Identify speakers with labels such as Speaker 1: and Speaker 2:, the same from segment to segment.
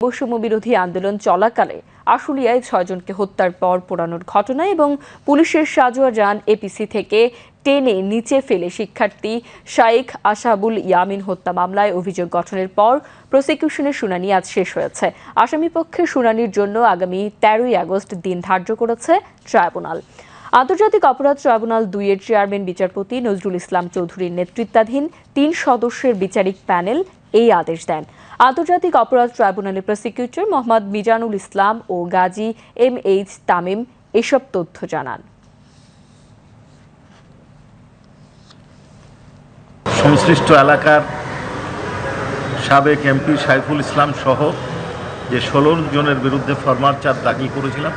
Speaker 1: বৈষম্য বিরোধী আন্দোলন চলাকালে আশুলিয়ায় ৬ জনকে হত্যার পর পোড়ানোর ঘটনা এবং পুলিশের সাজোয়া যান এপিসি থেকে টেনে নিচে ফেলে শিক্ষার্থী শাইখ আশাবুল ইয়ামিন হত্যা মামলায় অভিযোগ গঠনের পর প্রসিকিউশনের শুনানি আজ শেষ হয়েছে। আসামিপক্ষের শুনানির জন্য আগামী ১৩ই আগস্ট দিন ধার্য করেছে ট্রাইব্যুনাল। আন্তর্জাতিক অপরাধ ট্রাইব্যুনাল ২ এর চেয়ারম্যান বিচারপতি নজরুল ইসলাম চৌধুরীর নেতৃত্বাধীন ৩ সদস্যের বিচারিক প্যানেল এই আদেশ দেন। আন্তর্জাতিক অপরাধ ট্রাইব্যুনালের প্রসিকিউটর মোহাম্মদ মিজানুল ইসলাম ও গাজী এমএইচ তামিম এসব তথ্য জানান।
Speaker 2: সংশ্লিষ্ট এলাকার সাবেক এমপি সাইফুল ইসলাম সহ যে ১৬ জনের বিরুদ্ধে ফরমাল চার্জ দাখিল করেছিলাম,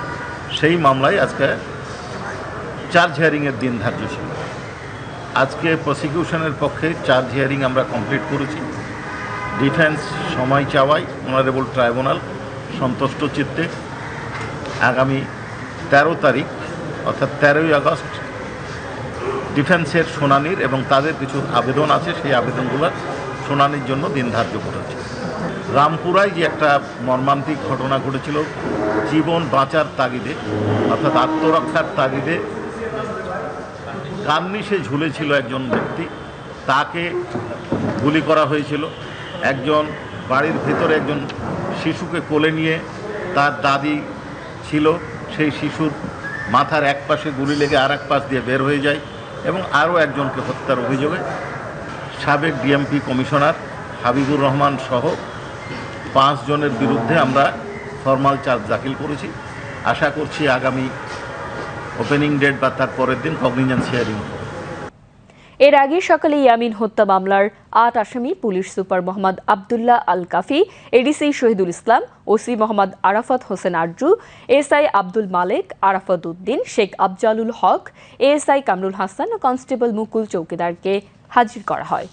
Speaker 2: সেই মামলায় আজকে চার্জ হিয়ারিংয়ের দিন ধার্য ছিল। আজকে প্রসিকিউশনের পক্ষে চার্জ হিয়ারিং আমরা কমপ্লিট করেছি। ডিফেন্স সময় চাওয়ায় অনারেবল ট্রাইব্যুনাল সন্তুষ্ট চিত্তে আগামী ১৩ তারিখ অর্থাৎ ১৩ই আগস্ট ডিফেন্সের শুনানির এবং তাদের কিছু আবেদন আছে, সেই আবেদনগুলোর শুনানির জন্য দিন ধার্য করেছে। রামপুরায় যে একটা মর্মান্তিক ঘটনা ঘটেছিল, জীবন বাঁচার তাগিদে অর্থাৎ আত্মরক্ষার তাগিদে কার্নিশে ঝুলেছিল একজন ব্যক্তি, তাকে গুলি করা হয়েছিল। একজন বাড়ির ভিতরে একজন শিশুকে কোলে নিয়ে তার দাদি ছিল, সেই শিশুর মাথার এক পাশে গুলি লেগে আর এক পাশ দিয়ে বের হয়ে যায় এবং আরও একজনকে হত্যার অভিযোগে সাবেক ডিএমপি কমিশনার হাবিবুর রহমান সহ ৫ জনের বিরুদ্ধে আমরা ফরমাল চার্জ দাখিল করেছি। আশা করছি আগামী ওপেনিং ডেট বা তার পরের দিন কগনিজেন্স হিয়ারিং।
Speaker 1: এর আগে সকালে ইয়ামিন হত্যা মামলার ৮ আসামি পুলিশ সুপার মোহাম্মদ আবদুল্লাহ আল কাফি, ADC Shahidul Islam, OC Mohammad Arafat Hossain Arzu, SI Abdul মালেক, আরাফাত উদ্দিন, শেখ আফজালুল হক, এএসআই কামরুল হাসান ও কনস্টেবল মুকুল চৌকিদারকে হাজির করা হয়।